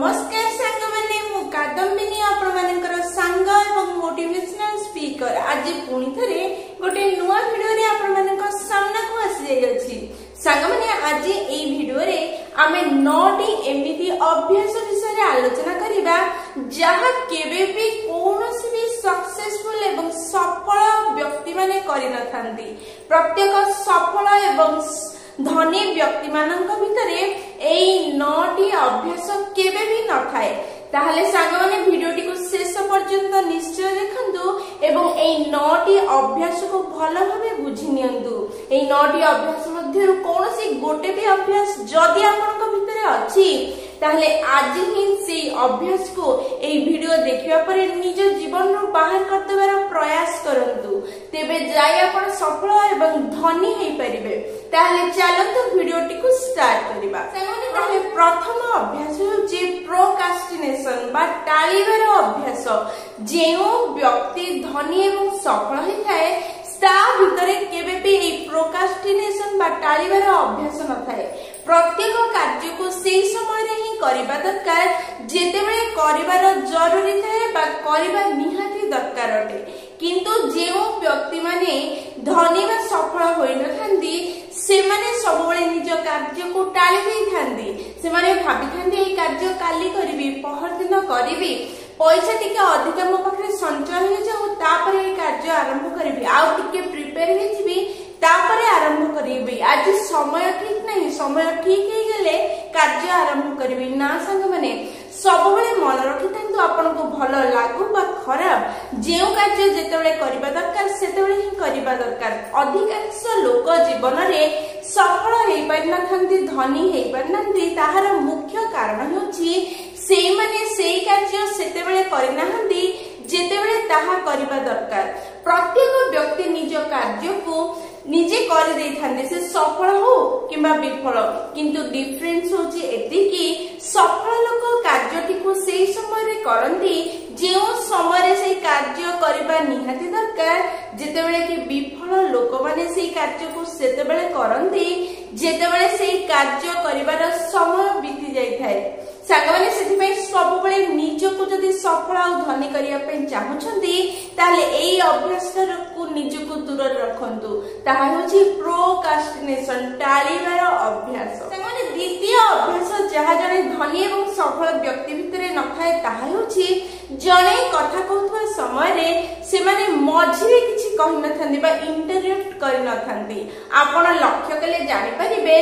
नमस्कार सांग माने मु कादम्बिनी आपण मानकर सांग एवं मोटिवेशनल स्पीकर आज पुणी थरे गोटे नुआ वीडियो रे आपण मानकर सामना को आसी जाय अछि। सांग माने आज एई वीडियो रे आमे 9टी एमिति अभ्यास विषय रे आलोचना करिबा जहा केबे भी कोनोसी भी सक्सेसफुल एवं सफल व्यक्ति माने करि न थांती। प्रत्येक सफल एवं धनी व्यक्ति मानक भितरे एई 9टी अभ्यास केबे भी न थाए। ताहले सांग माने वीडियोटी को शेष पर्यंत निश्चय देखंतु एवं एई 9टी अभ्यास को भलो भाबे बुझि नियंतु। एई 9टी अभ्यास मध्यरु कोनोसी गोटे भी अभ्यास जदि आपनक भितरे अछि ताहले आज ही से अभ्यास को एई वीडियो देखिबा परे निज जीवन रो बाहर करदेबार प्रयास करंतु। तेबे जाय आपण सफल एवं धनी हेई परिबे। ताहले चलंतु वीडियोटी को स्टार्ट करिबा। सामान्य ताहले प्रथम अभ्यास होची प्रोक्रास्टिनेशन बा टाळीबार अभ्यास। जेउ व्यक्ति धनी एवं सफल हेई थाए ता भितरे केबे भी एई प्रोक्रास्टिनेशन बा टाळीबार अभ्यास न थाए। प्रत्येक कार्य को सेही समय रे ही करिबा दरकार जेतेबेले करिबार जरूरी थाए बा करिबा निहाती दरकार अटे। किंतु जेउ व्यक्ति माने धनी बा सफल होई न थांती से माने सबबेले निज कार्य को टाळी देई थांती। से माने भाबी थांती एई कार्य काली करिबी पहर दिन करिबी पैसा टिके अधिक मो पाखरे संचय हो जाऊ तापर एई कार्य आरंभ करिबी आउ टिके प्रिपेयर हे जिबी तापरे आरंभ करिबी। आज समय ठीक नहीं समय ठीक हे गेले कार्य आरंभ करिबी ना। संग माने सबबेले मन रखि थांतु आपन को भलो लागू बा खराब जेउ कार्य जेतेबेले करिबा दरकार सेतेबेले ही करिबा दरकार। अधिकांश लोक जीवन रे सफल हेई पारि न थांती धनी हेई पारि नथि ताहार मुख्य कारण होची सेई माने सेई कार्य सेतेबेले करि नाहंती जेतेबेले ताहा करिबा दरकार। प्रत्येक व्यक्ति निज कार्य को निजे कर दे थांते से सफल हो किंबा विफल किंतु डिफरेंस होची एति कि सफल लोक कार्यटी को सेही समय रे करंती जेउ समय रे सेही कार्य करिबा निहाती दरकार जेतेबेले कि विफल लोक माने सेही कार्य को सेतेबेले करंती जेतेबेले सेही कार्य करिबार समय बीती जाई थाए। सांगमाने सेथिपई सबबेले निजको जदि सफल आ धनी करिया पे चाहुछंती ताले एई अभ्यास को निजको दूर रखंतु। ताहा होची प्रोक्रास्टिनेशन टाळीबार अभ्यास। सांगमाने द्वितीय अभ्यास जहा जने धनी एवं सफल व्यक्ति भितरे न थाए ताहा होची जने कथा कहथुवा समय रे से माने मझिरे किछि कहि न थांती बा इंटरप्ट करि न थांती। आपण लक्ष्य कले जानि परिबे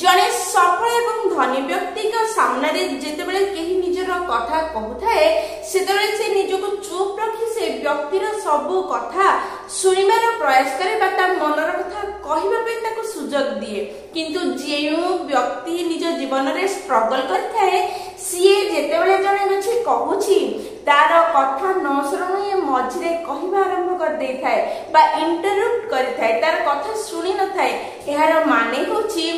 जने सफल एवं धनी व्यक्ति का सामने रे जेतेबेले केही निजर कथा कहथाए सेतेबेले से निजको चुप रखि से व्यक्तिर सब कथा सुनिबार प्रयास करे बा ता मनर कथा कहिबा पे ताको सुजोग दिए। किंतु जेउ व्यक्ति निज जीवन रे स्ट्रगल करथाए सिए जेतेबेले जने किछि कहूछि तार कथा न सुनी मझिरे कहबा आरंभ कर देई थाए बा इंटरप्ट करि थाए तार कथा सुनी न थाए। एहार माने होछि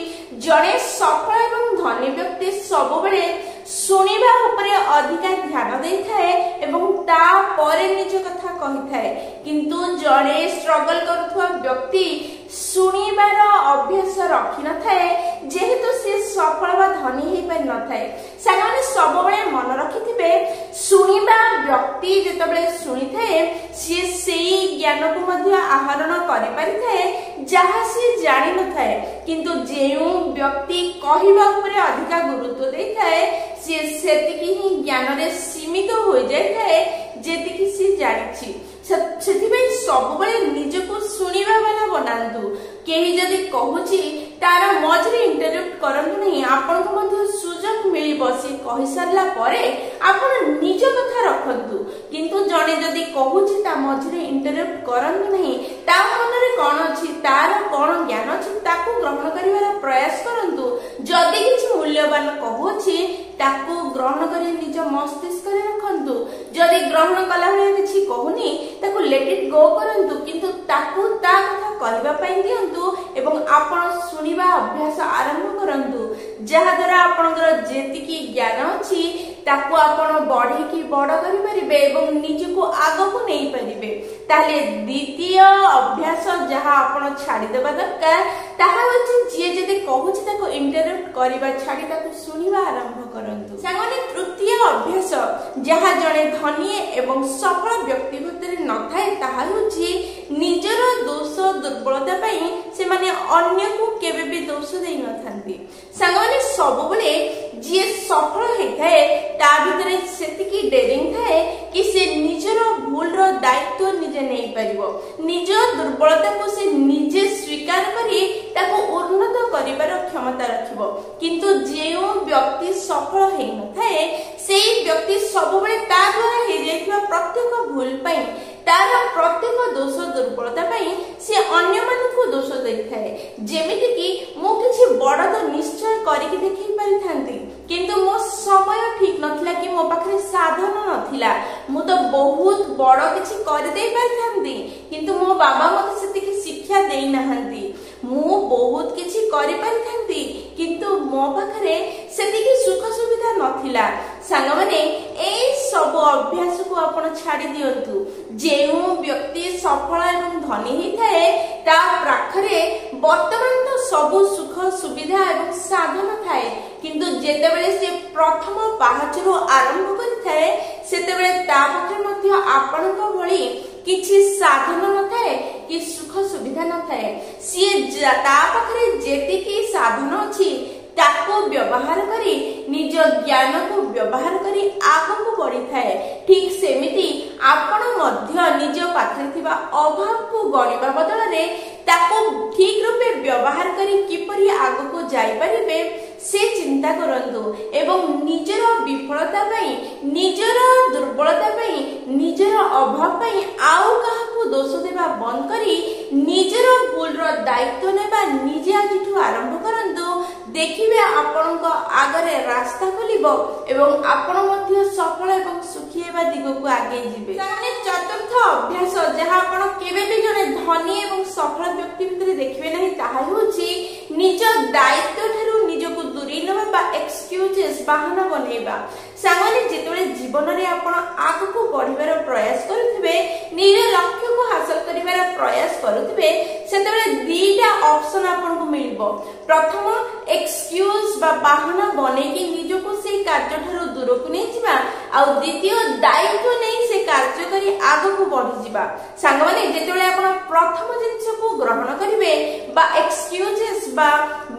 जने सफल एवं धनी व्यक्ति सबबेले सुनिबा उपरे अधिका ध्यान देई थाए एवं ता परे निज कथा कहि थाए। किंतु जने स्ट्रगल करूथुवा व्यक्ति सुनिबार अभ्यास रखि न थाए जेहेतु से सफल बा धनी हेई पारि न थाए। सामान्य सबबेले मन रखिथिबे सुनिबा व्यक्ति जेतेबेले सुनि थाए से सेई ज्ञान को मध्य आहरण करि पारि थाए जहा से जानि न थाए। किंतु जेउ व्यक्ति कहिबा उपरे अधिका गुरुत्व देई थाए से सेतिकी ही ज्ञान रे सीमित होई जाय थाए जेतिकी से जानिछि। सेथिबे सबबेले निजको सुनिबा वाला बनांतु। केही जदि कहूछि तार मझिरे इंटरप्ट करंतु नहीं। आपन को मध्य सुजोग मिलिबो से कहि सरला परे आपन निज कथा रखंतु। किंतु जने जदि कहूछि ता मझिरे इंटरप्ट करंतु नहीं। ता मनरे कोन अछि तार कोन ज्ञान अछि ताकू ग्रहण करिवार प्रयास करंतु। जदि किछि मूल्यवान कहूछि ताकू ग्रहण करी निज मस्तिष्क रे रखंतु। जदि ग्रहण कला भले किछि कहूनी ताकू लेट इट गो करंतु किंतु ताकू ता कथा कहबा पई दियंतु एवं आपण सुनिबा अभ्यास आरंभ करंतु। जहा द्वारा आपनकर जेतिकी ज्ञान अछि ताकू आपण बढ़ी की बड़ करि परिबे एवं निजको आगो को नै परिबे। ताले द्वितीय अभ्यास जहा आपण छाडी देबा दरकार ताहा होछि जे जदि कहूछि ताको इंटरप्ट करिबा छाडी ताको सुनिबा आरंभ करंतु। सामान्य तृतीय ଅଭ୍ୟାସ ଯାହା ଜଣେ ଧନୀ ଏବଂ ସଫଳ ବ୍ୟକ୍ତି ଭିତରେ ନଥାଏ ତାହା ହେଉଛି ନିଜର ଦୋଷ ଦୁର୍ବଳତା ପାଇଁ ସେମାନେ ଅନ୍ୟକୁ କେବେ ବି ଦୋଷ ଦେଇନଥାନ୍ତି। ସାଙ୍ଗମାନେ ସବୁବେଳେ ଯିଏ ସଫଳ ହେଇଥାଏ ତା ଭିତରେ ସେତିକି ଡେରିଂ ଥାଏ କି ସେ ନିଜର ଭୁଲର ଦାୟିତ୍ୱ ନିଜେ ନେଇପାରିବ, ନିଜ ଦୁର୍ବଳତାକୁ ସେ ନିଜେ ସ୍ୱୀକାର କରି ତାକୁ ଉନ୍ନତ କରିବାର କ୍ଷମତା ରଖିବ। କିନ୍ତୁ ଯେଉଁ ବ୍ୟକ୍ତି ସଫଳ ହେଇନଥାଏ ସେଇ ବ୍ୟକ୍ତି ସବୁବେଳେ ତା ଦ୍ୱାରା ହେଇଯାଇଥିବା ପ୍ରତ୍ୟେକ ଭୁଲ ପାଇଁ ତାର ପ୍ରତ୍ୟେକ ଦୋଷ ଦୁର୍ବଳତା ପାଇଁ ସେ ଅନ୍ୟମାନଙ୍କୁ ଦୋଷ ଦେଇଥାଏ। ଯେମିତିକି ମୁଁ କିଛି ବଡ଼ ତ ନିଶ୍ଚୟ କରିକି ଦେଖେଇ ପାରିଥାନ୍ତି କିନ୍ତୁ ମୋ ସମୟ ଠିକ ନଥିଲା କି ମୋ ପାଖରେ ସାଧନ ନଥିଲା, ମୁଁ ତ ବହୁତ ବଡ଼ କିଛି କରିଦେଇ ପାରିଥାନ୍ତି କିନ୍ତୁ ମୋ ବାବା ମୋତେ ସେତିକି ଶିକ୍ଷା ଦେଇନାହାନ୍ତି। ମୁଁ ବହୁତ କିଛି କରିପାରିଥାନ୍ତି କିନ୍ତୁ ମୋ ପାଖରେ ସେତିକି ସୁଖ ସୁବିଧା ନଥିଲା। ସାଙ୍ଗମାନେ ଏଇ ସବୁ ଅଭ୍ୟାସକୁ ଆପଣ ଛାଡ଼ି ଦିଅନ୍ତୁ। ଯେଉଁ ବ୍ୟକ୍ତି ସଫଳ ଏବଂ ଧନୀ ହେଇଥାଏ ତା ପାଖରେ ବର୍ତ୍ତମାନ ତ ସବୁ ସୁଖ ସୁବିଧା ଏବଂ ସାଧନ ଥାଏ କିନ୍ତୁ ଯେତେବେଳେ ସେ ପ୍ରଥମ ପାହାଚରୁ ଆରମ୍ଭ କରିଥାଏ ସେତେବେଳେ ତା ପାଖରେ ମଧ୍ୟ ଆପଣଙ୍କ ଭଳି କିଛି ସାଧନ ନଥାଏ କି ସୁଖ ସୁବିଧା ନଥାଏ। ସିଏ ତା ପାଖରେ ଯେତିକି ସାଧନ ଅଛି ତାକୁ ବ୍ୟବହାର କରି ନିଜ ଜ୍ଞାନକୁ ବ୍ୟବହାର କରି ଆଗକୁ ବଢିଥାଏ। ଠିକ ସେମିତି ଆପଣ ମଧ୍ୟ ନିଜ ପାଖରେ ଥିବା ଅଭାବକୁ ଗଣିବା ବଦଳରେ ତାକୁ ଠିକ ରୂପେ ବ୍ୟବହାର କରି କିପରି ଆଗକୁ ଯାଇପାରିବେ ସେ ଚିନ୍ତା କରନ୍ତୁ ଏବଂ ନିଜର ବିଫଳତା ପାଇଁ, ନିଜର ଦୁର୍ବଳତା ପାଇଁ, ନିଜର ଅଭାବ ପାଇଁ ଆଉ କାହାକୁ ଦୋଷ ଦେବା ବନ୍ଦ କରି ନିଜର ଭୁଲର ଦାୟିତ୍ୱ ନେବା ନିଜେ ଆଜିଠୁ ଆରମ୍ଭ କରନ୍ତୁ। ଦେଖିବେ ଆପଣଙ୍କ ଆଗରେ ରାସ୍ତା ଖୋଲିବ ଏବଂ ଆପଣ ମଧ୍ୟ ସଫଳ ଏବଂ ସୁଖୀ ହେବା ଦିଗକୁ ଆଗେଇ ଯିବେ। ତାହେଲେ ଚତୁର୍ଥ ଅଭ୍ୟାସ ଯାହା ଆପଣ କେବେ ବି ଜଣେ ଧନୀ ଏବଂ ସଫଳ ବ୍ୟକ୍ତି ଭିତରେ ଦେଖିବେ ନାହିଁ ତାହା ହେଉଛି ନିଜ ଦାୟିତ୍ୱ ଠାରୁ ନିଜକୁ ଦୂରେଇ ନେବା ବା ଏକ୍ସକ୍ୟୁଜେସ୍ ବାହାନା ବନେଇବା। ସାଙ୍ଗମାନେ ଯେତେବେଳେ ଜୀବନରେ ଆପଣ ଆଗକୁ ବଢିବାର ପ୍ରୟାସ କରୁଥିବେ, ନିଜ ଲକ୍ଷ୍ୟକୁ ହାସଲ କରିବାର ପ୍ରୟାସ କରୁଥିବେ ସେତେବେଳେ ଦିଟା ଅପସନ ଆପଣଙ୍କୁ ମିଳିବ। ପ୍ରଥମ ଏକ୍ସକ୍ୟୁଜ ବା ବାହାନା ବନେଇକି ନିଜକୁ ସେଇ କାର୍ଯ୍ୟ ଠାରୁ ଦୂରକୁ ନେଇଯିବା ଆଉ ଦ୍ୱିତୀୟ ଦାୟିତ୍ୱ ନେଇ ସେ କାର୍ଯ୍ୟ କରି ଆଗକୁ ବଢିଯିବା। ସାଙ୍ଗମାନେ ଯେତେବେଳେ ଆପଣ ପ୍ରଥମ ଜିନିଷକୁ ଗ୍ରହଣ କରିବେ ବା ଏକ୍ସକ୍ୟୁଜେସ୍ ବା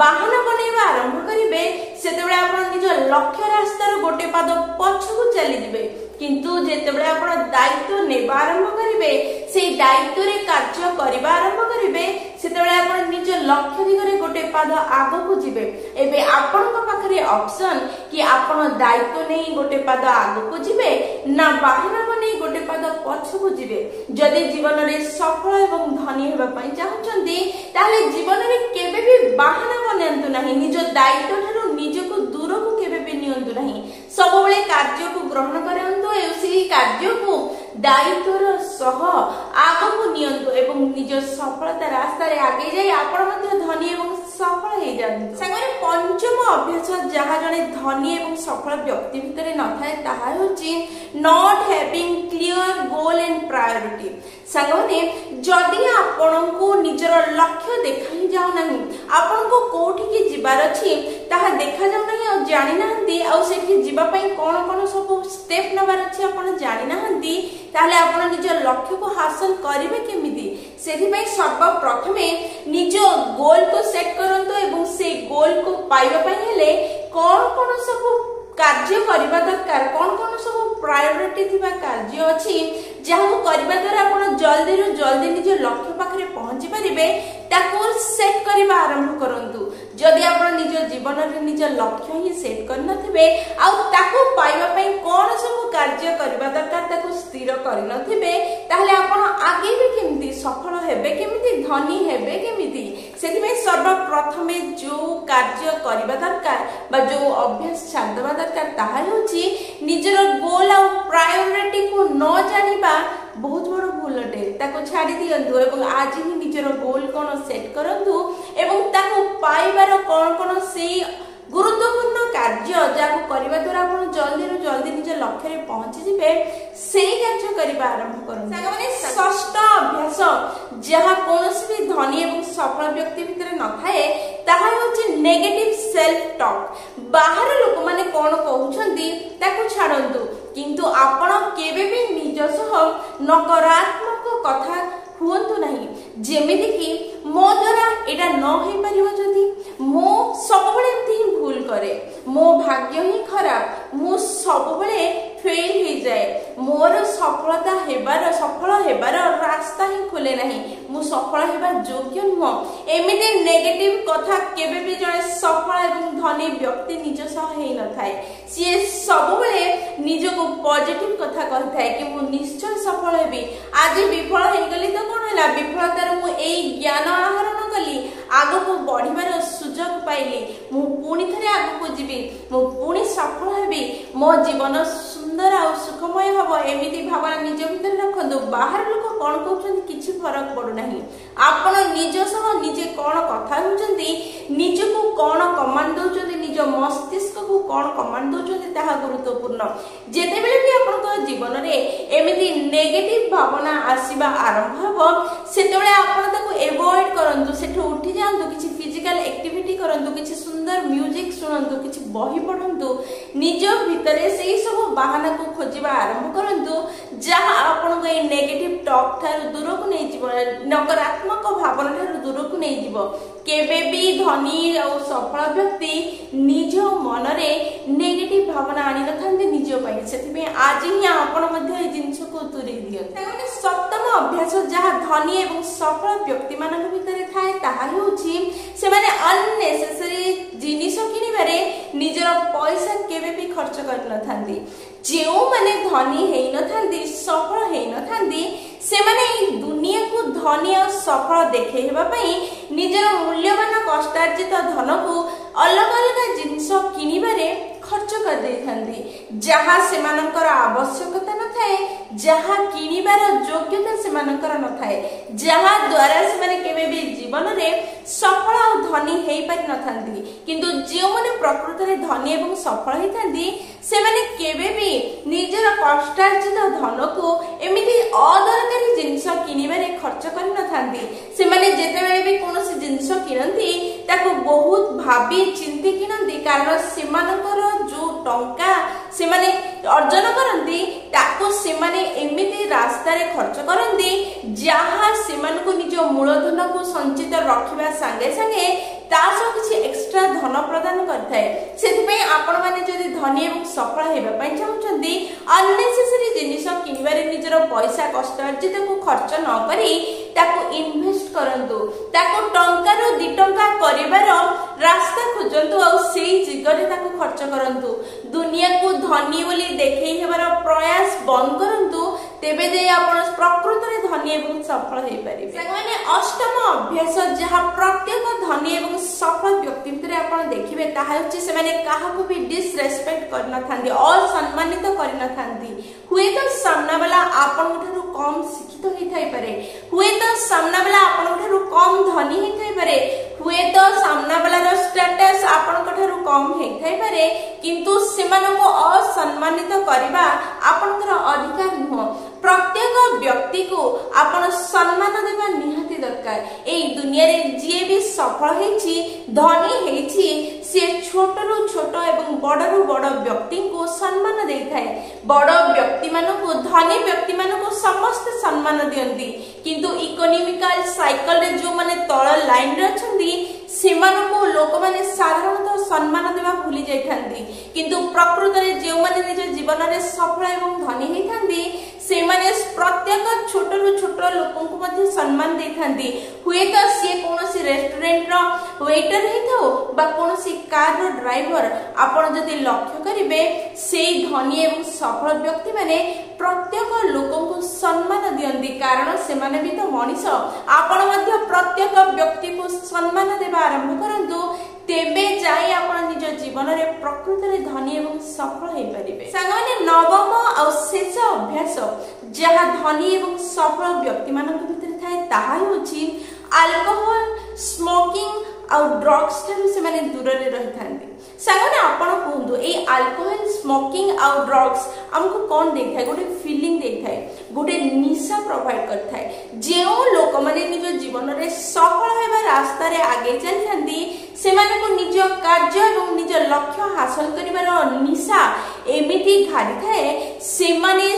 ବାହାନା ବନେଇବା ଆରମ୍ଭ କରିବେ ସେତେବେଳେ ଆପଣ ନିଜ ଲକ୍ଷ୍ୟ ରାସ୍ତାର ଗୋଟେ ପାଦ ପଛକୁ ଚାଲିଯିବେ। କିନ୍ତୁ ଯେତେବେଳେ ଆପଣ ଦାୟିତ୍ୱ ନେବା ଆରମ୍ଭ କରିବେ, ସେଇ ଦାୟିତ୍ୱରେ କାର୍ଯ୍ୟ କରିବା ଆରମ୍ଭ କରିବେ ସେତେବେଳେ ଆପଣ ନିଜ ଲକ୍ଷ୍ୟ ଦିଗରେ ଗୋଟେ ପାଦ ଆଗକୁ ଯିବେ। ଏବେ ଆପଣଙ୍କ ପାଖରେ ଅପସନ କି ଆପଣ ଦାୟିତ୍ୱ ନେଇ ଗୋଟେ ପାଦ ଆଗକୁ ଯିବେ ନା ବାହାନା ବନେଇ ଗୋଟେ ପାଦ ପଛକୁ ଯିବେ। ଯଦି ଜୀବନରେ ସଫଳ ଏବଂ ଧନୀ ହେବା ପାଇଁ ଚାହୁଁଛନ୍ତି ତାହେଲେ ଜୀବନରେ କେବେ ବି ବାହାନା ବନାନ୍ତୁ ନାହିଁ, ନିଜ ଦାୟିତ୍ୱ ଠାରୁ ନିଜକୁ ଦୂରକୁ କେବେ ବି ନିଅନ୍ତୁ ନାହିଁ। ସବୁବେଳେ କାର୍ଯ୍ୟକୁ ଗ୍ରହଣ କରନ୍ତୁ ଏବଂ ସେହି କାର୍ଯ୍ୟକୁ ଦାୟିତ୍ୱର ସହ ଆଗକୁ ନିଅନ୍ତୁ ଏବଂ ନିଜ ସଫଳତା ରାସ୍ତାରେ ଆଗେଇ ଯାଇ ଆପଣ ମଧ୍ୟ ଧନୀ ଏବଂ ସଫଳ ହେଇଯାଆନ୍ତୁ। ସାଙ୍ଗରେ ପଞ୍ଚମ ଅଭ୍ୟାସ ଯାହା ଜଣେ ଧନୀ ଏବଂ ସଫଳ ବ୍ୟକ୍ତି ଭିତରେ ନଥାଏ ତାହା ହେଉଛି not having clear goal and priority. ସାଙ୍ଗମାନେ ଯଦି ଆପଣଙ୍କୁ ନିଜର ଲକ୍ଷ୍ୟ ଦେଖା ହିଁ ଯାଉନାହିଁ, ଆପଣଙ୍କୁ କୋଉଠିକି ଯିବାର ଅଛି ତାହା ଦେଖାଯାଉ ନାହିଁ ଆଉ ଜାଣିନାହାନ୍ତି ଆଉ ସେଠି ଯିବା ପାଇଁ କଣ କଣ ସବୁ ଷ୍ଟେପ ନେବାର ଅଛି ଆପଣ ଜାଣିନାହାନ୍ତି ତାହେଲେ ଆପଣ ନିଜ ଲକ୍ଷ୍ୟକୁ ହାସଲ କରିବେ କେମିତି? ସେଥିପାଇଁ ସର୍ବପ୍ରଥମେ ନିଜ ଗୋଲକୁ ସେଟ୍ କରନ୍ତୁ ଏବଂ ସେଇ ଗୋଲକୁ ପାଇବା ପାଇଁ ହେଲେ କଣ କଣ ସବୁ କାର୍ଯ୍ୟ କରିବା ଦରକାର, କଣ କଣ ସବୁ ପ୍ରାୟୋରିଟି ଥିବା କାର୍ଯ୍ୟ ଅଛି ଯାହାକୁ କରିବା ଦ୍ୱାରା ଆପଣ ଜଲ୍ଦିରୁ ଜଲ୍ଦି ନିଜ ଲକ୍ଷ୍ୟ ପାଖରେ ପହଞ୍ଚି ପାରିବେ ତାକୁ ସେଟ୍ କରିବା ଆରମ୍ଭ କରନ୍ତୁ। ଯଦି ଆପଣ ନିଜ ଜୀବନରେ ନିଜ ଲକ୍ଷ୍ୟ ହିଁ ସେଟ୍ କରିନଥିବେ ଆଉ ତାକୁ ପାଇବା ପାଇଁ କଣ ସବୁ କାର୍ଯ୍ୟ କରିବା ଦରକାର ତାକୁ ସ୍ଥିର କରିନଥିବେ ତାହେଲେ ଆପଣ ଆଗେଇବେ କେମିତି, ସଫଳ ହେବେ କେମିତି, ଧନୀ ହେବେ କେମିତି? ସେଥିପାଇଁ ସର୍ବପ୍ରଥମେ ଯୋଉ କାର୍ଯ୍ୟ କରିବା ଦରକାର ବା ଯୋଉ ଅଭ୍ୟାସ ଛାଡ଼ିଦେବା ଦରକାର ତାହା ହେଉଛି ନିଜର ଗୋଲ ଆଉ ପ୍ରାୟୋରିଟିକୁ ନ ଜାଣିବା ବହୁତ ବଡ଼ ଭୁଲ ଅଟେ। ତାକୁ ଛାଡ଼ି ଦିଅନ୍ତୁ ଏବଂ ଆଜି ହିଁ ନିଜର ଗୋଲ କଣ ସେଟ୍ କରନ୍ତୁ ଏବଂ ତାକୁ ପାଇବାର କଣ କଣ ସେଇ ଗୁରୁତ୍ୱପୂର୍ଣ୍ଣ କାର୍ଯ୍ୟ ଯାହାକୁ କରିବା ଦ୍ୱାରା ଆପଣ ଜଲ୍ଦିରୁ ଜଲ୍ଦି ନିଜ ଲକ୍ଷ୍ୟରେ ପହଞ୍ଚିଯିବେ ସେଇ କାର୍ଯ୍ୟ କରିବା ଆରମ୍ଭ କରନ୍ତୁ। ସାଙ୍ଗମାନେ ଷଷ୍ଠ ଅଭ୍ୟାସ ଯାହା କୌଣସି ବି ଧନୀ ଏବଂ ସଫଳ ବ୍ୟକ୍ତି ଭିତରେ ନଥାଏ ତାହା ହେଉଛି ନେଗେଟିଭ ସେଲ୍ଫ ଟକ୍। ବାହାର ଲୋକମାନେ କ'ଣ କହୁଛନ୍ତି ତାକୁ ଛାଡ଼ନ୍ତୁ, କିନ୍ତୁ ଆପଣ କେବେ ବି ନିଜ ସହ ନକାରାତ୍ମକ କଥା ହୁଅନ୍ତୁ ନାହିଁ। ଯେମିତିକି ମୋ ଦ୍ୱାରା ଏଇଟା ନ ହେଇପାରିବ, ଯଦି ମୁଁ ସବୁବେଳେ ଏମିତି ହିଁ ଭୁଲ କରେ, ମୋ ଭାଗ୍ୟ ହିଁ ଖରାପ, ମୁଁ ସବୁବେଳେ ଫେଲ୍ ହେଇଯାଏ, ମୋର ସଫଳ ହେବାର ରାସ୍ତା ହିଁ ଖୋଲେ ନାହିଁ, ମୁଁ ସଫଳ ହେବା ଯୋଗ୍ୟ ନୁହଁ, ଏମିତି ନେଗେଟିଭ କଥା କେବେ ବି ଜଣେ ସଫଳ ଏବଂ ଧନୀ ବ୍ୟକ୍ତି ନିଜ ସହ ହେଇନଥାଏ। ସିଏ ସବୁବେଳେ ନିଜକୁ ପଜିଟିଭ କଥା କହିଥାଏ କି ମୁଁ ନିଶ୍ଚୟ ସଫଳ ହେବି। ଆଜି ବିଫଳ ହେଇଗଲି ତ କ'ଣ ହେଲା, ବିଫଳତାରୁ ମୁଁ ଏଇ ଜ୍ଞାନ ଆହରଣ କଲି, ଆଗକୁ ବଢିବାର ସୁଯୋଗ ପାଇଲି, ମୁଁ ପୁଣି ଥରେ ଆଗକୁ ଯିବି, ମୁଁ ପୁଣି ସଫଳ ହେବି, ମୋ ଜୀବନ ସୁନ୍ଦର ଆଉ ସୁଖମୟ ହବ, ଏମିତି ଭାବନା ନିଜ ଭିତରେ ରଖନ୍ତୁ। ବାହାର ଲୋକ କ'ଣ କହୁଛନ୍ତି କିଛି ଫରକ ପଡୁନାହିଁ। ଆପଣ ନିଜ ସହ ନିଜେ କ'ଣ କଥା ହେଉଛନ୍ତି, ନିଜକୁ କ'ଣ କମାଣ୍ଡ ଦଉଛନ୍ତି, ନିଜ ମସ୍ତିଷ୍କକୁ କ'ଣ କମାଣ୍ଡ ଦଉଛନ୍ତି ତାହା ଗୁରୁତ୍ୱପୂର୍ଣ୍ଣ। ଯେତେବେଳେ ବି ଆପଣଙ୍କ ଜୀବନରେ ଏମିତି ନେଗେଟିଭ ଭାବନା ଆସିବା ଆରମ୍ଭ ହେବ, ସେତେବେଳେ ଆପଣ ତାକୁ ଏଭଏଡ କରନ୍ତୁ, ସେଠୁ ଉଠି ଯାଆନ୍ତୁ, କିଛି ଫିଜିକାଲ ଆକ୍ଟିଭିଟି କରନ୍ତୁ, କିଛି ସୁନ୍ଦର ମ୍ୟୁଜିକ ଶୁଣନ୍ତୁ, କିଛି ବହି ପଢନ୍ତୁ, ନିଜ ଭିତରେ ସେଇ ସବୁ ବାହାନାକୁ ଖୋଜିବା ଆରମ୍ଭ କରନ୍ତୁ, ଯାହା ଆପଣଙ୍କୁ ଏଇ ନେଗେଟିଭ ଟକ୍ ଠାରୁ ଦୂରକୁ ନେଇଯିବ, ନକାରାତ୍ମକ ଭାବନା ଠାରୁ ଦୂରକୁ ନେଇଯିବ। କେବେ ବି ଧନୀ ଆଉ ସଫଳ ବ୍ୟକ୍ତି ନିଜ ମନରେ ନେଗେଟିଭ ଭାବନା ଆଣିନଥାନ୍ତି ନିଜ ପାଇଁ। ସେଥିପାଇଁ ଆଜି ହିଁ ଆପଣ ମଧ୍ୟ ଏଇ ଜିନିଷକୁ ଦୂରେଇ ଦିଅନ୍ତୁ। ତାମାନେ ସପ୍ତମ ଅଭ୍ୟାସ ଯାହା ଧନୀ ଏବଂ ସଫଳ ବ୍ୟକ୍ତିମାନଙ୍କ ଭିତରେ ଥାଏ, ତାହା ହେଉଛି ସେମାନେ ଅନନେସେସରି ଜିନିଷ କିଣିବାରେ ନିଜର ପଇସା କେବେ ବି ଖର୍ଚ୍ଚ କରିନଥାନ୍ତି। ଯେଉଁମାନେ ଧନୀ ହେଇନଥାନ୍ତି, ସଫଳ ହେଇନଥାନ୍ତି, ସେମାନେ ଏଇ ଦୁନିଆକୁ ଧନୀ ଆଉ ସଫଳ ଦେଖେଇ ହେବା ପାଇଁ ନିଜର ମୂଲ୍ୟବାନ କଷ୍ଟାର୍ଜିତ ଧନକୁ ଅଲଗା ଅଲଗା ଜିନିଷ କିଣିବାରେ ଖର୍ଚ୍ଚ କରିଦେଇଥାନ୍ତି, ଯାହା ସେମାନଙ୍କର ଆବଶ୍ୟକତା ନଥାଏ, ଯାହା କିଣିବାର ଯୋଗ୍ୟତା ସେମାନଙ୍କର ନଥାଏ, ଯାହା ଦ୍ୱାରା ସେମାନେ କେବେ ବି ଜୀବନରେ ସଫଳ ଆଉ ଧନୀ ହେଇପାରିନଥାନ୍ତି। କିନ୍ତୁ ଯେଉଁମାନେ ପ୍ରକୃତରେ ଧନୀ ଏବଂ ସଫଳ ହେଇଥାନ୍ତି, ସେମାନେ କେବେ ବି ନିଜର କଷ୍ଟାର୍ଜିତ ଧନକୁ ଏମିତି ଅଦରକାରୀ ଜିନିଷ କିଣିବାରେ ଖର୍ଚ୍ଚ କରିନଥାନ୍ତି। ସେମାନେ ଯେତେବେଳେ ବି କୌଣସି ଜିନିଷ କିଣନ୍ତି ତାକୁ ବହୁତ ଭାବି ଚିନ୍ତି କିଣନ୍ତି, କାରଣ ସେମାନଙ୍କର ଯୋଉ ଟଙ୍କା ସେମାନେ ଅର୍ଜନ କରନ୍ତି ତାକୁ ସେମାନେ ଏମିତି ରାସ୍ତାରେ ଖର୍ଚ୍ଚ କରନ୍ତି ଯାହା ସେମାନଙ୍କୁ ନିଜ ମୂଳଧନକୁ ସଞ୍ଚିତ ରଖିବା ସାଙ୍ଗେ ସାଙ୍ଗେ ତା ସହ କିଛି ଏକ୍ସଟ୍ରା ଧନ ପ୍ରଦାନ କରିଥାଏ। ସେଥିପାଇଁ ଆପଣମାନେ ଯଦି ଧନୀ ଏବଂ ସଫଳ ହେବା ପାଇଁ ଚାହୁଁଛନ୍ତି, ଅନନେସେସରି ଜିନିଷ କିଣିବାରେ ନିଜର ପଇସା କଷ୍ଟାର୍ଜିତକୁ ଖର୍ଚ୍ଚ ନ କରି ତାକୁ ଇନଭେଷ୍ଟ କରନ୍ତୁ, ତାକୁ ଟଙ୍କାରୁ 2 ଟଙ୍କା କରିବାର ରାସ୍ତା ଖୋଜନ୍ତୁ ଆଉ ସେଇ ଦିଗରେ ତାକୁ ଖର୍ଚ୍ଚ କରନ୍ତୁ। ଦୁନିଆକୁ ଧନୀ ବୋଲି ଦେଖେଇ ହେବାର ପ୍ରୟାସ ବନ୍ଦ କରନ୍ତୁ, ତେବେ ଯାଇ ଆପଣ ପ୍ରକୃତରେ ଧନୀ ଏବଂ ସଫଳ ହେଇପାରିବେ। ସାଙ୍ଗମାନେ ଅଷ୍ଟମ ଅଭ୍ୟାସ ଯାହା ପ୍ରତ୍ୟେକ ଧନୀ ଏବଂ ସଫଳ ବ୍ୟକ୍ତି ଭିତରେ ଆପଣ ଦେଖିବେ, ତାହା ହେଉଛି ସେମାନେ କାହାକୁ ବି ଡିସରେସ୍ପେକ୍ଟ କରିନଥାନ୍ତି, ଅସମ୍ମାନିତ କରିନଥାନ୍ତି। ହୁଏତ ସାମ୍ନାବାଲା ଆପଣଙ୍କ ଠାରୁ କମ ଶିକ୍ଷିତ ହେଇଥାଇପାରେ, ହୁଏତ ସାମ୍ନାବାଲା ଆପଣଙ୍କ ଠାରୁ କମ ଧନୀ ହେଇଥାଇପାରେ, ହୁଏତ ସାମ୍ନାବାଲାର ଷ୍ଟାଟସ ଆପଣଙ୍କ ଠାରୁ କମ ହେଇଥାଇପାରେ, କିନ୍ତୁ ସେମାନଙ୍କୁ ଅସମ୍ମାନିତ କରିବା ଆପଣଙ୍କର ଅଧିକାର ନୁହଁ। ପ୍ରତ୍ୟେକ ବ୍ୟକ୍ତିକୁ ଆପଣ ସମ୍ମାନ ଦେବା ନିହାତି ଦରକାର। ଏଇ ଦୁନିଆରେ ଯିଏ ବି ସଫଳ ହେଇଛି, ଧନୀ ହେଇଛି, ସେ ଛୋଟରୁ ଛୋଟ ଏବଂ ବଡରୁ ବଡ ବ୍ୟକ୍ତିଙ୍କୁ ସମ୍ମାନ ଦେଇଥାଏ। ବଡ ବ୍ୟକ୍ତିମାନଙ୍କୁ, ଧନୀ ବ୍ୟକ୍ତିମାନଙ୍କୁ ସମସ୍ତେ ସମ୍ମାନ ଦିଅନ୍ତି, କିନ୍ତୁ ଇକୋନୋମିକାଲ ସାଇକେଲରେ ଯେଉଁମାନେ ତଳ ଲାଇନରେ ଅଛନ୍ତି ସେମାନଙ୍କୁ ଲୋକମାନେ ସାଧାରଣତଃ ସମ୍ମାନ ଦେବା ଭୁଲି ଯାଇଥାନ୍ତି। କିନ୍ତୁ ପ୍ରକୃତରେ ଯେଉଁମାନେ ନିଜ ଜୀବନରେ ସଫଳ ଏବଂ ଧନୀ ହେଇଥାନ୍ତି, ସେମାନେ ପ୍ରତ୍ୟେକ ଛୋଟରୁ ଛୋଟ ଲୋକଙ୍କୁ ମଧ୍ୟ ସମ୍ମାନ ଦେଇଥାନ୍ତି। ହୁଏତ ସିଏ କୌଣସି ରେଷ୍ଟୁରାଣ୍ଟର ୱେଟର ହେଇଥାଉ ବା କୌଣସି କାରର ଡ୍ରାଇଭର, ଆପଣ ଯଦି ଲକ୍ଷ୍ୟ କରିବେ ସେଇ ଧନୀ ଏବଂ ସଫଳ ବ୍ୟକ୍ତିମାନେ ପ୍ରତ୍ୟେକ ଲୋକଙ୍କୁ ସମ୍ମାନ ଦିଅନ୍ତି, କାରଣ ସେମାନେ ବି ତ ମଣିଷ। ଆପଣ ମଧ୍ୟ ପ୍ରତ୍ୟେକ ବ୍ୟକ୍ତିକୁ ସମ୍ମାନ ଦେବା ଆରମ୍ଭ କରନ୍ତୁ, ତେବେ ଯାଇ ଆପଣ ନିଜ ଜୀବନରେ ପ୍ରକୃତରେ ଧନୀ ଏବଂ ସଫଳ ହେଇପାରିବେ। ସାଙ୍ଗମାନେ ନବମ ଆଉ ଶେଷ ଅଭ୍ୟାସ ଯାହା ଧନୀ ଏବଂ ସଫଳ ବ୍ୟକ୍ତିମାନଙ୍କ ଭିତରେ ଥାଏ, ତାହା ହେଉଛି ଆଲକୋହଲ, ସ୍ମୋକିଂ ଆଉ ଡ୍ରଗ୍ସ ଠାରୁ ସେମାନେ ଦୂରରେ ରହିଥାନ୍ତି। ସାଙ୍ଗମାନେ ଆପଣ କୁହନ୍ତୁ, ଏଇ ଆଲକୋହଲ, ସ୍ମୋକିଂ ଆଉ ଡ୍ରଗ୍ସ ଆମକୁ କ'ଣ ଦେଇଥାଏ? ଗୋଟେ ଫିଲିଂ ଦେଇଥାଏ, ଗୋଟେ ନିଶା ପ୍ରୋଭାଇଡ କରିଥାଏ। ଯେଉଁ ଲୋକମାନେ ନିଜ ଜୀବନରେ ସଫଳ ହେବା ରାସ୍ତାରେ ଆଗେଇ ଚାଲିଥାନ୍ତି, ସେମାନଙ୍କୁ ନିଜ କାର୍ଯ୍ୟ ଏବଂ ନିଜ ଲକ୍ଷ୍ୟ ହାସଲ କରିବାର ନିଶା ଏମିତି ଘାରିଥାଏ ସେମାନେ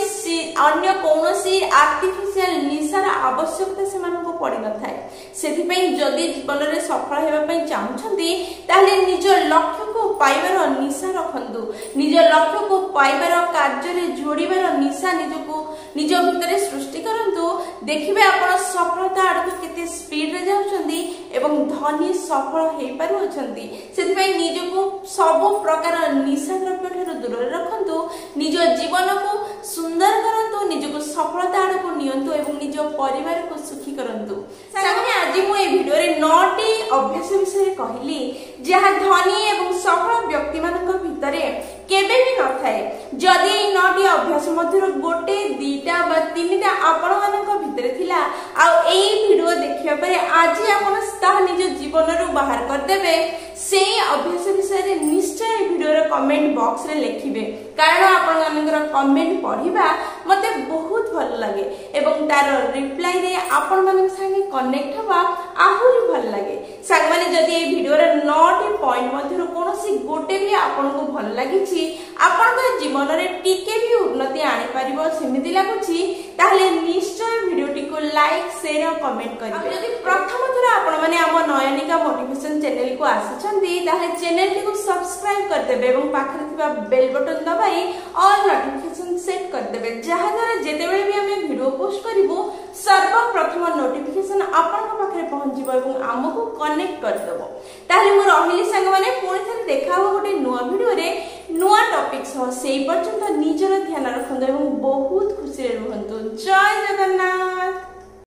ଅନ୍ୟ କୌଣସି ଆର୍ଟିଫିସିଆଲ ନିଶାର ଆବଶ୍ୟକତା ସେମାନଙ୍କୁ ପଡ଼ିନଥାଏ। ସେଥିପାଇଁ ଯଦି ଜୀବନରେ ସଫଳ ହେବା ପାଇଁ ଚାହୁଁଛନ୍ତି ତାହେଲେ ନିଜ ଲକ୍ଷ୍ୟକୁ ପାଇବାର ନିଶା ରଖନ୍ତୁ। ନିଜ ଲକ୍ଷ୍ୟକୁ ପାଇବାର କାର୍ଯ୍ୟରେ ଯୋଡ଼ିବାର ନିଶା ନିଜ ଭିତରେ ସୃଷ୍ଟି କରନ୍ତୁ। ଦେଖିବେ ଆପଣ ସଫଳତା ଆଡ଼କୁ କେତେ ସ୍ପିଡରେ ଯାଉଛନ୍ତି ଏବଂ ଧନୀ ସଫଳ ହେଇପାରୁଅଛନ୍ତି। ସେଥିପାଇଁ ନିଜକୁ ସବୁ ପ୍ରକାର ନିଶା ଦ୍ରବ୍ୟ ଠାରୁ ଦୂରରେ ରଖନ୍ତୁ। ନିଜ ଜୀବନକୁ ସୁନ୍ଦର କରନ୍ତୁ, ନିଜକୁ ସଫଳତା ଆଡ଼କୁ ନିଅନ୍ତୁ ଏବଂ ନିଜ ପରିବାରକୁ ସୁଖୀ କରନ୍ତୁ। ସାଙ୍ଗମାନେ ଆଜି ମୁଁ এই ভিডিওରେ 9টি ଅଭ୍ୟାସ ବିଷୟରେ କହିଲି ଯାହା ଧନୀ ଏବଂ ସଫଳ ବ୍ୟକ୍ତିମାନଙ୍କ ଭିତରେ କେବେ ବି ନଥାଏ। ଯଦି এই 9ଟି ଅଭ୍ୟାସ ମଧ୍ୟରୁ ଗୋଟେ ଦିଟା ବା ତିନିଟା ଆପଣମାନଙ୍କ ଭିତରେ ଥିଲା ଆଉ এই ଭିডিଓ ଦେଖିବା ପରେ ଆଜି ଆପଣ ତାହା ନିଜ ଜୀବନରୁ ବାହାର କରିଦେବେ, ସେଇ ଅଭ୍ୟାସ ବିଷୟରେ ନିଶ୍ଚୟ এই ଭିডিଓର କମେଣ୍ଟ ବକ୍ସରେ ଲେଖିବେ। କାରଣ ଆପଣମାନଙ୍କର କମେଣ୍ଟ ପଢ଼ିବା ମୋତେ ବହୁତ ଭଲ ଲାଗେ ଏବଂ ତାର ରିପ୍ଲାଇରେ ଆପଣମାନଙ୍କ ସାଙ୍ଗେ କନେକ୍ଟ ହେବା ଆହୁରି ଭଲ ଲାଗେ। ସାଙ୍ଗମାନେ ଯଦି এই ଭିডিଓର 9ଟି ପଏଣ୍ଟ ମଧ୍ୟରୁ କୌଣସି ଗୋଟେ ବି ଆପଣଙ୍କୁ ଭଲ ଲାଗିଛି, ଆପଣଙ୍କ ଜୀବନରେ ଟିକେ ବି ଉନ୍ନତି ଆଣିପାରିବ ସେମିତି ଲାଗୁଛି, ତାହେଲେ ନିଶ୍ଚୟ ଭିଡ଼ିଓଟିକୁ ଲାଇକ୍ ସେୟାର ଆଉ କମେଣ୍ଟ କରିବେ। ଯଦି ପ୍ରଥମ ଥର ଆପଣମାନେ ଆମ ନୟନିକା ମୋଟିଭେସନ ଚ୍ୟାନେଲକୁ ଆସିଛନ୍ତି ତାହେଲେ ଚ୍ୟାନେଲଟିକୁ ସବସ୍କ୍ରାଇବ କରିଦେବେ ଏବଂ ପାଖରେ ଥିବା ବେଲ ବଟନ ଦବାଇ ଅଲ୍ ନୋଟିଫିକେସନ ସେଟ୍ କରିଦେବେ, ଯାହାଦ୍ୱାରା ଯେତେବେଳେ ବି ଆମେ ଭିଡ଼ିଓ ପୋଷ୍ଟ କରିବୁ ସର୍ବପ୍ରଥମ ନୋଟିଫିକେସନ ଆପଣଙ୍କ ପାଖରେ ପହଞ୍ଚିବ ଏବଂ ଆମକୁ କନେକ୍ଟ କରିଦେବ। ତାହେଲେ ମୁଁ ରହିଲି ସାଙ୍ଗମାନେ, ପୁଣି ଥରେ ଦେଖା ହେବ ଗୋଟେ ନୂଆ ଭିଡ଼ିଓରେ ନୂଆ ଟପିକ ସହ। ସେଇ ପର୍ଯ୍ୟନ୍ତ ନିଜର ଧ୍ୟାନ ରଖନ୍ତୁ ଏବଂ ବହୁତ ଖୁସିରେ ରୁହନ୍ତୁ। ଜୟ ଜଗନ୍ନାଥ।